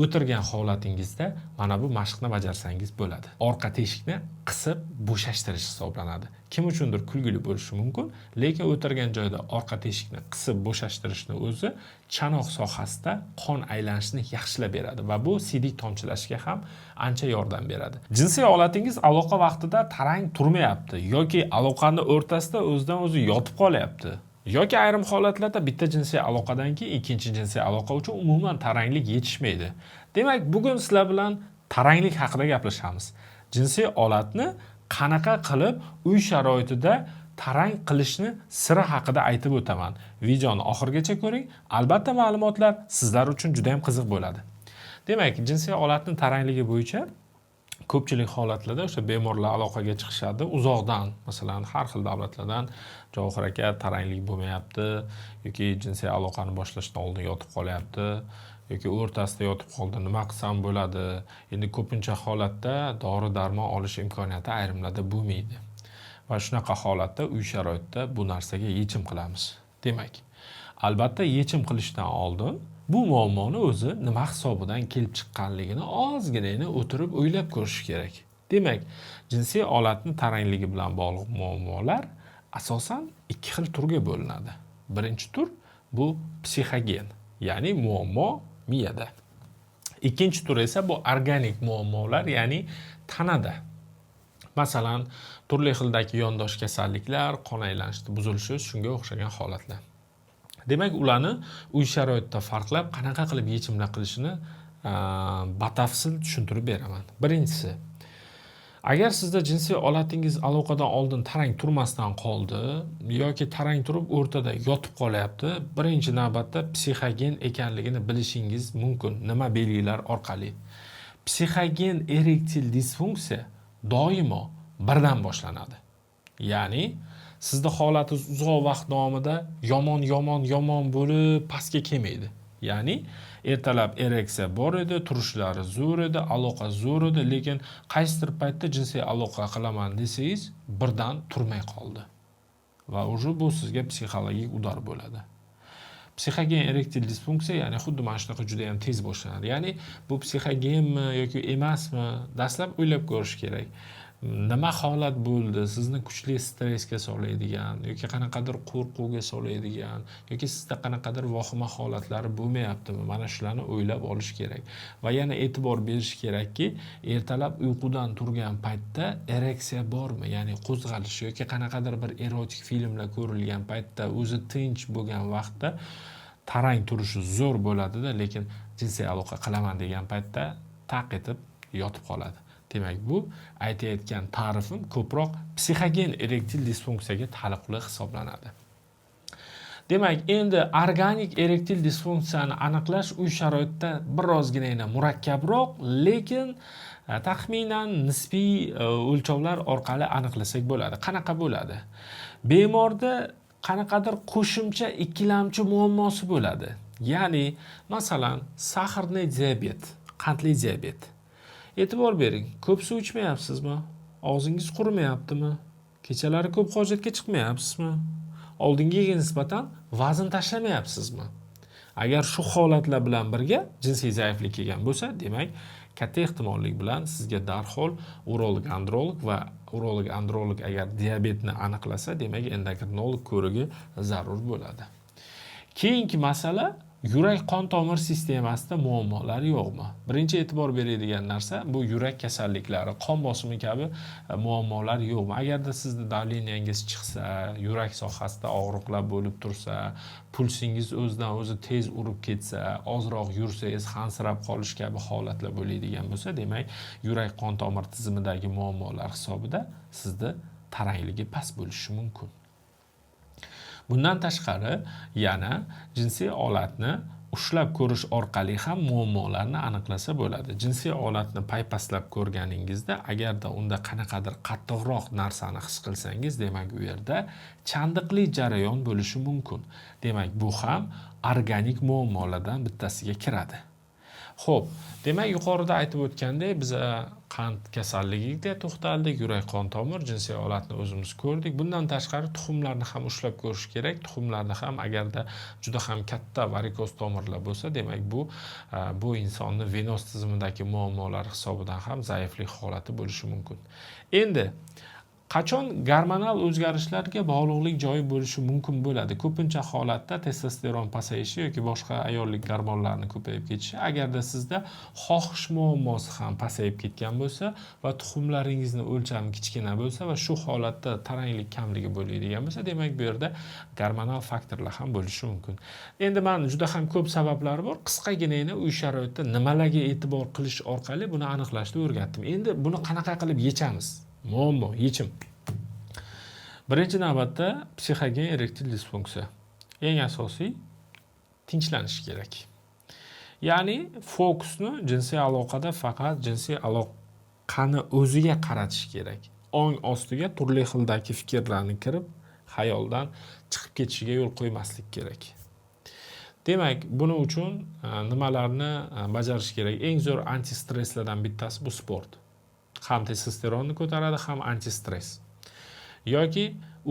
o'tirgan holatingizda mana bu mashqni bajarsangiz bo'ladi. Orqa teshikni qisib bo'shashtirish hisoblanadi. Kim uchundir kulgili bo'lishi mumkin, lekin o'tirgan joyda orqa teshikni qisib bo'shashtirishni o'zi chanoq sohasida qon aylanishini yaxshilab beradi va bu siydik tomchilashga ham ancha yordam beradi. Jinsiy holatingiz aloqa vaqtida tarang turmayapti yoki aloqani o'rtasida o'zidan o'zi yotib qolyapti. Yoki ayrim holatlarda bitta jinsiy aloqadan keyin ikkinchi jinsiy aloqa uchun umuman taranglik yetishmaydi. Demak, bugun sizlar bilan taranglik haqida gaplashamiz. Jinsiy holatni qanaqa qilib uy sharoitida tarang qilishni siri haqida aytib o'taman. Videoni oxirigacha ko'ring. Albatta ma'lumotlar sizlar uchun juda ham qiziq bo'ladi. Demak, jinsiy holatni tarangligi bo'yicha ko'pchilik holatlarda o'sha bemorlar aloqaga chiqishadi uzoqdan, masalan har xil davlatlardan Javohir aka taranglik bo'lmayapti yoki jinsiy aloqani boshlashdan oldin yotib qolyapti yoki o'rtasida yotib qoldi, nima qilsam bo'ladi. Endi ko'pincha holatda dori darmon olish imkoniyati ayrimlarda bo'lmaydi. Va shunaqa holatda uy sharoitida bu narsaga yechim qilamiz. Demak, albatta yechim qilishdan oldin bu muammoni o'zi nima hisobidan kelib chiqqanligini ozgina o'tirib o'ylab ko'rish kerak. Demak, jinsiy holatni tarangligi bilan bog'liq muammolar asosan ikki xil turga bo'linadi. Birinchi tur bu psixogen, ya'ni muammo miyada. Ikkinchi tur esa bu organik muammolar, ya'ni tanada. Masalan, turli xildagi yondosh kasalliklar, qon aylanishida buzilishi, shunga o'xshagan holatlar. Demak, ularni uy sharoitida farqlab qanaqa qilib yechimlar qilishini batafsil tushuntirib beraman. Birinchisi, agar sizda jinsiy holatingiz aloqadan oldin tarang turmasdan qoldi yoki tarang turib o'rtada yotib qolyapti, birinchi navbatda psixogen ekanligini bilishingiz mumkin. Nima belgilar orqali? Psixogen erektil disfunksiya doimo birdan boshlanadi. Ya'ni sizda holatingiz uzoq vaqt davomida yomon bo'lib pastga kelmaydi. Ya'ni ertalab ereksiya bor edi, turishlari zo'r edi, aloqa zo'r edi, lekin qaysidir paytda jinsiy aloqa qilaman desangiz birdan turmay qoldi. Va o'sha bu sizga psixologik udar bo'ladi. Psixogen erektil disfunksiya, ya'ni xuddi mana shunaqa juda ham tez boshlanadi. Ya'ni bu psixogenmi yoki emasmi, dastlab o'ylab ko'rish kerak. Nima holat bo'ldi, sizni kuchli stressga soladigan yoki qanaqadir qo'rquvga soladigan yoki sizda qanaqadir vahima holatlari bo'lmayaptimi? Mana shularni o'ylab olish kerak. Va yana e'tibor berish kerakki, ertalab uyqudan turgan paytda ereksiya bormi? Ya'ni qo'zg'alish yoki qanaqadir bir erotik filmlar ko'rilgan paytda o'zi tinch bo'lgan vaqtda tarang turishi zo'r bo'ladi-da, lekin jinsiy aloqa qilaman degan paytda taq etib yotib qoladi. Demak, bu aytayotgan ta'rifim ko'proq psixogen erektil disfunksiyaga taalluqli hisoblanadi. Demak, endi organik erektil disfunksiyani aniqlash uy sharoitida birozgina murakkabroq, lekin taxminan nisbiy o'lchovlar orqali aniqlasak bo'ladi. Qanaqa bo'ladi? Bemorda qanaqadir qo'shimcha ikkilamchi muammosi bo'ladi. Ya'ni, masalan, saharniy diabet, qandli diabet. E'tibor bering, ko'p suv ichmayapsizmi? Og'zingiz qurimayaptimi? Kechalari ko'p hojatga chiqmayapsizmi? Oldingiga nisbatan vazn tashlamayapsizmi? Agar shu holatlar bilan birga jinsiy zaiflik kelgan bo'lsa, demak, katta ehtimollik bilan sizga darhol urolog androlog va urolog androlog agar diabetni aniqlasa, demak, endokrinolog ko'rigi zarur bo'ladi. Keyingi masala, yurak qon tomir sistemasida muammolar yo'qmi? Birinchi e'tibor beradigan narsa bu yurak kasalliklari, qon bosimi kabi muammolar yo'qmi? Agarda sizda davleniyangiz chiqsa, yurak sohasida og'riqlar bo'lib tursa, pulsingiz o'zidan o'zi tez urib ketsa, ozroq yursangiz hansirab qolish kabi holatlar bo'ladigan bo'lsa, demak, yurak qon tomir tizimidagi muammolar hisobida sizda tarangligi past bo'lishi mumkin. Bundan tashqari, yana jinsiy holatni ushlab ko'rish orqali ham muammolarni aniqlasa bo'ladi. Jinsiy holatni paypaslab ko'rganingizda, agarda unda qanaqadir qattiqroq narsani his qilsangiz, demak, u yerda chandiqli jarayon bo'lishi mumkin. Demak, bu ham organik muammolardan bittasiga kiradi. Xo'p, demak yuqorida aytib o'tgandek, biz qand kasalligiga to'xtaldik, yurak qon tomir, jinsiy holatni o'zimiz ko'rdik. Bundan tashqari tuxumlarni ham ushlab ko'rish kerak. Tuxumlarda ham agarda juda ham katta varikoz tomirlar bo'lsa, demak bu insonni venoz tizimidagi muammolar hisobidan ham zaiflik holati bo'lishi mumkin. Endi qachon gormonal o'zgarishlarga bog'liqlik joyi bo'lishi mumkin bo'ladi? Ko'pincha holatda testosteron pasayishi yoki boshqa ayollik gormonlarni ko'payib ketishi, agarda sizda xohish muammosi ham pasayib ketgan bo'lsa va tuxumlaringizni o'lchami kichkina bo'lsa va shu holatda taranglik kamligi bo'ladigan bo'lsa, demak bu yerda gormonal faktorlar ham bo'lishi mumkin. Endi men juda ham ko'p sabablari bor. Qisqagina uy sharoitida nimalarga e'tibor qilish orqali buni aniqlashni o'rgatdim. Endi buni qanaqa qilib yechamiz? Muammo, yechim. Birinchi navbatda psixogen erektil disfunksiya. Eng asosiy tinchlanish kerak. Ya'ni fokusni jinsiy aloqada faqat jinsiy aloqani o'ziga qaratish kerak. Ong ostiga turli xildagi fikrlarni kirib, xayoldan chiqib ketishiga yo'l qo'ymaslik kerak. Demak, buning uchun nimalarni bajarish kerak? Eng zo'r anti-stresslardan bittasi bu sport. Ham testosteronni ko'taradi, ham anti-stress. Yoki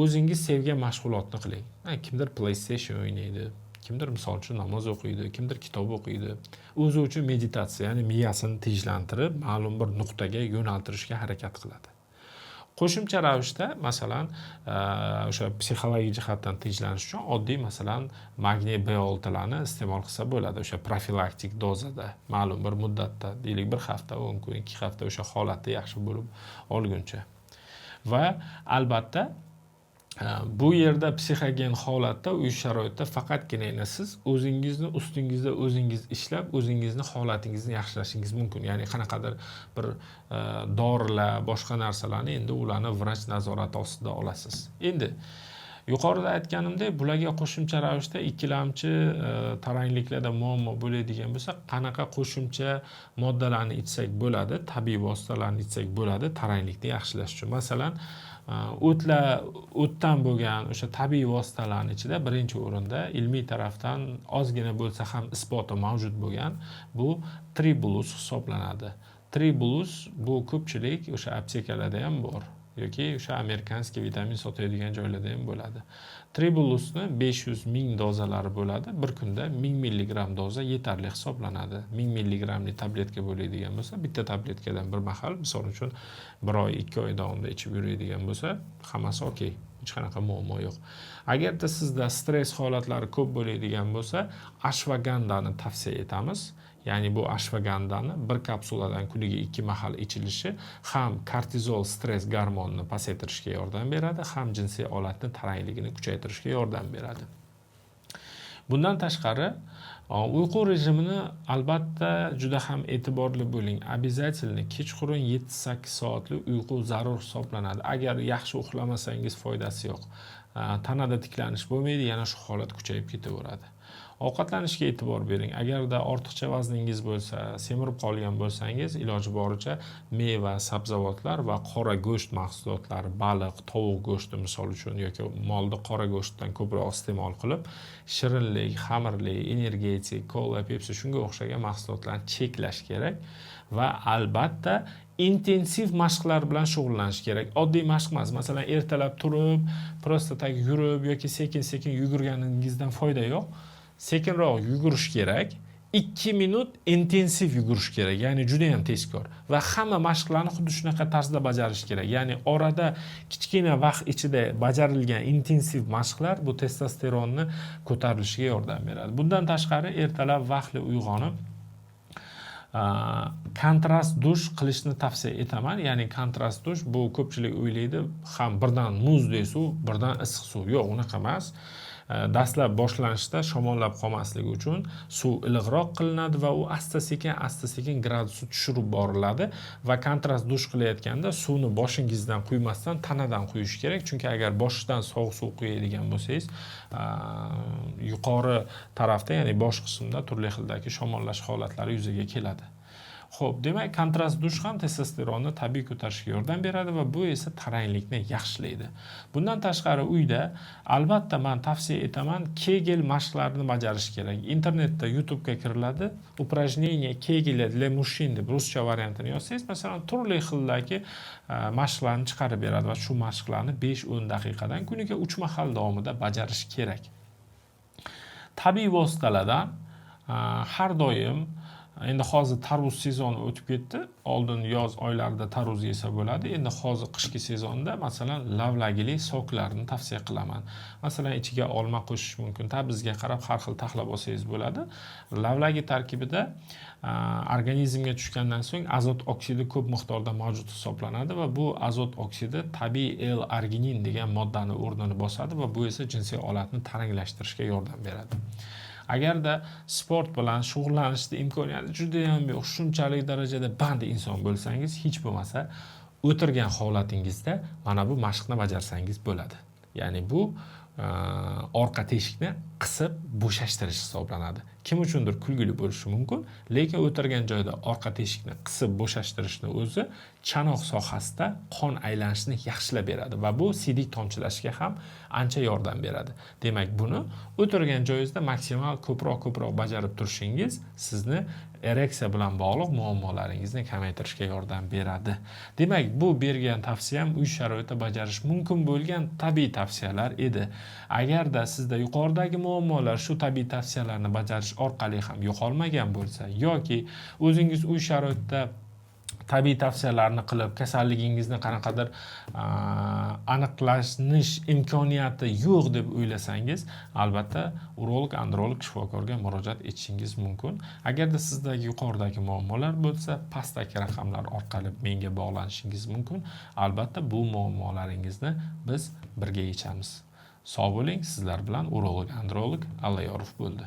o'zingiz sevgan mashg'ulotni qiling. Kimdir PlayStation o'ynaydi, kimdir misol uchun namoz o'qiydi, kimdir kitob o'qiydi. O'zi uchun meditatsiya, ya'ni miyasini tinchlantirib, ma'lum bir nuqtaga yo'naltirishga harakat qiladi. Qo'shimcha ravishda, masalan, o'sha psixologik jihatdan tinchlanish uchun oddiy, masalan, magniy B6 larni iste'mol qilsa bo'ladi, o'sha profilaktik dozada, ma'lum bir muddatda, deylik 1 hafta, 10 kun, 2 hafta o'sha holatda yaxshi bo'lib olguncha. Va albatta bu yerda psixogen holatda, uy sharoitida faqatgina siz o'zingizni ustingizda o'zingiz ishlab, o'zingizni holatingizni yaxshilashingiz mumkin. Ya'ni qanaqadir bir dorilar, boshqa narsalarni endi ularni vrach nazorati ostida olasiz. Endi yuqorida aytganimdek, bularga qo'shimcha ravishda ikkilamchi tarangliklarda muammo bo'ladigan bo'lsa, qanaqa qo'shimcha moddalarni ichsak bo'ladi, tabiiy vositalarni ichsak bo'ladi taranglikni yaxshilash uchun. Masalan, o'tdan bo'lgan o'sha tabiiy vositalarning ichida birinchi o'rinda ilmiy tarafdan ozgina bo'lsa ham isboti mavjud bo'lgan bu Tribulus hisoblanadi. Tribulus bu ko'pchilik o'sha aptekalarda ham bor yoki o'sha amerikanskiy vitamin sotadigan joylarda ham bo'ladi. Tribulusni 500 ming dozalari bo'ladi. Bir kunda 1000 milligram doza yetarli hisoblanadi. 1000 milligramli tabletka bo'ladigan bo'lsa, bitta tabletkadan bir mahal, misol uchun 1 oy, 2 oy davomida ichib yuradigan bo'lsa, hammasi okey. Hech qanaqa muammo yo'q. Agarda sizda stress holatlari ko'p bo'ladigan bo'lsa, ashvagandani tavsiya etamiz. Ya'ni bu ashvagandani bir kapsuladan kuniga 2 mahal ichilishi ham kortizol stress gormonini pasaytirishga yordam beradi, ham jinsiy holatni tarangligini kuchaytirishga yordam beradi. Bundan tashqari, uyqu rejimini albatta juda ham e'tiborli bo'ling. Обязательно kechqurun 7-8 soatli uyqu zarur hisoblanadi. Agar yaxshi uxlamasangiz foydasi yo'q. Tanada tiklanish bo'lmaydi, yana shu holat kuchayib ketaveradi. Ovqatlanishga e'tibor bering. Agarda ortiqcha vazningiz bo'lsa, semirib qolgan bo'lsangiz, iloji boricha meva, sabzavotlar va qora go'sht mahsulotlari, baliq, tovuq go'shti misol uchun yoki molni qora go'shtdan ko'proq iste'mol qilib, shirinlik, xamirli, energetik, kola, pepsi shunga o'xshagan mahsulotlarni cheklash kerak va albatta intensiv mashqlar bilan shug'ullanish kerak. Oddiy mashq emas. Masalan, ertalab turib, prosta tak yurib yoki sekin-sekin yugurganingizdan foyda yo'q. Sekinroq yugurish kerak. 2 minut intensiv yugurish kerak. Ya'ni juda ham tezkor. Va hamma mashqlarni xuddi shunaqa tarzda bajarish kerak. Ya'ni orada kichkina vaqt ichida bajarilgan intensiv mashqlar bu testosteronni ko'tarilishiga yordam beradi. Bundan tashqari ertalab vaqtli uyg'onib kontrast dush qilishni tavsiya etaman. Ya'ni kontrast dush bu ko'pchilik o'ylaydi, ham birdan muzdek suv, birdan issiq suv. Yo'q, unaqa emas. Dastlab boshlanishda shamollab qolmasligi uchun suv iliqroq qilinadi va u asta-sekin gradusni tushirib boriladi va kontrast dush qilayotganda suvni boshingizdan quymasdan tanadan quyish kerak. Chunki agar boshdan sovuq suv quyadigan bo'lsangiz, yuqori tarafda, ya'ni bosh qismida turli xildagi shamollash holatlari yuzaga keladi. Xo'p, demak, kontrast dush ham testosteronni tabiiy ko'tarishga yordam beradi va bu esa taranglikni yaxshilaydi. Bundan tashqari uyda albatta men tavsiya etaman, Kegel mashqlarini bajarish kerak. Internetda, YouTube'ga kiriladi, упражнение Kegel для мужчин deb ruscha variantini yozsangiz, masalan, turli xildagi mashqlarni chiqarib beradi va shu mashqlarni 5-10 daqiqadan kuniga 3 mahal davomida bajarish kerak. Tabiiy vositalardan har doim, endi hozir tarvuz sezoni o'tib ketdi. Oldin yoz oylarida tarvuz yesa bo'ladi. Endi hozir qishki sezonda masalan lavlagili soklarni tavsiya qilaman. Masalan, ichiga olma qo'shish mumkin. Tabizga qarab har xil taxlab olsangiz bo'ladi. Lavlagi tarkibida organizmga tushgandan so'ng azot oksidi ko'p miqdorda mavjud hisoblanadi va bu azot oksidi tabiiy L-arginin degan moddani o'rnini bosadi va bu esa jinsiy olatni taranglashtirishga yordam beradi. Agarda sport bilan shug'ullanishda imkoniyati juda ham yo'q, shunchalik darajada band inson bo'lsangiz, hech bo'lmasa o'tirgan holatingizda mana bu mashqni bajarsangiz bo'ladi. Ya'ni bu orqa teshikni qisib bo'shashtirish hisoblanadi. Kim uchundir kulgili bo'lishi mumkin, lekin o'tirgan joyda orqa teshikni qisib bo'shashtirishni o'zi chanoq sohasida qon aylanishini yaxshilab beradi va bu siydik tomchilashga ham ancha yordam beradi. Demak, buni o'tirgan joyingizda maksimal ko'proq bajarib turishingiz sizni ereksiya bilan bog'liq muammolaringizni kamaytirishga yordam beradi. Demak, bu bergan tavsiyam uy sharoitida bajarish mumkin bo'lgan tabiiy tavsiyalar edi. Agarda sizda yuqoridagi muammolar shu tabiiy tavsiyalarni bajarish orqali ham yo'qolmagan bo'lsa yoki o'zingiz uy sharoitida tabiiy tavsiyalarni qilib kasalligingizni qanaqadir aniqlanish imkoniyati yo'q deb o'ylasangiz, albatta urolog, androlog shifokorga murojaat etishingiz mumkin. Agarda sizdagi yuqoridagi muammolar bo'lsa, pastdagi raqamlar orqali menga bog'lanishingiz mumkin. Albatta bu muammolaringizni biz birga yechamiz. Sog' bo'ling, sizlar bilan urolog, androlog Allayorov bo'ldi.